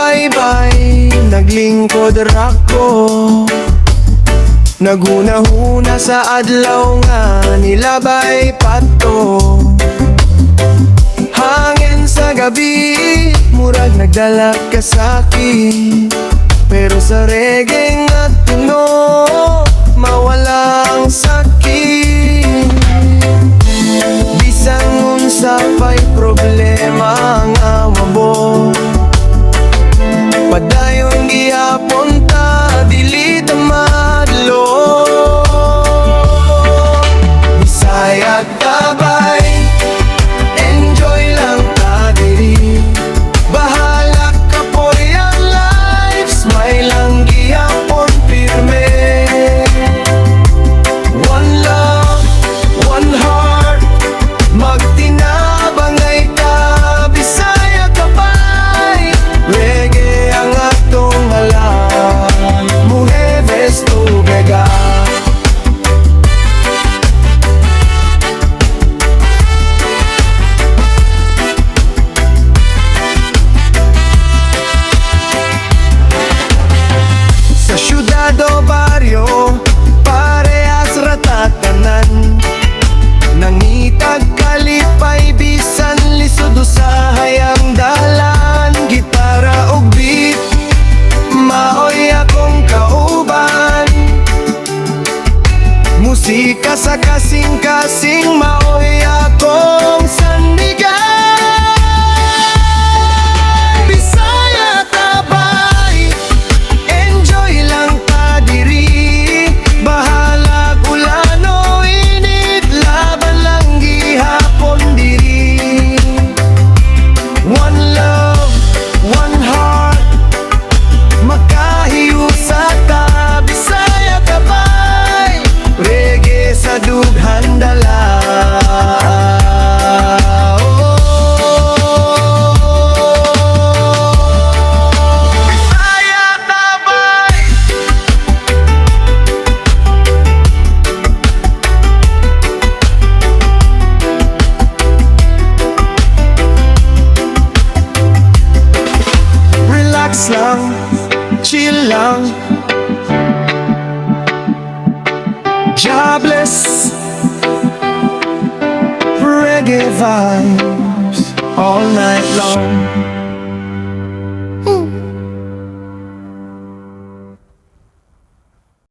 nagsubaybay, naglingkod rako, naghuna-huna sa adlaw nga nilabay pato. Hangin sa gabi, murag nagdala ka sa'kin, pero sa reggae nga tuno, mawalang sakit. Bisan unsa pa'y problema nga mabot, padayon gihapon ta, dili ta madlo. Bisaya tabay, enjoy lang ta diri, bahala ka for your life, smile lang gihapon pirme. One love, one heart, magtinabangay ka, Bisaya tabay, reggae ang atong alam, Mujeres to Vega. Sa syudad o baryo, parehas ratatanan, nangitag kalipay, bisan lisod sa hayang dalan. Gitara og beat, maoy akong kauban, musika sa kasing-kasing, maoy akong sandigan. Bisaya tabay, enjoy lang ta diri, bahala ulan o init, laban lang gihapon diri. One love, one heart, makahiusa ta, Bisaya tabay, reggae sa dughan dala. Bisaya tabay. Relax lang, chill lang, jobless, reggae vibes all night long.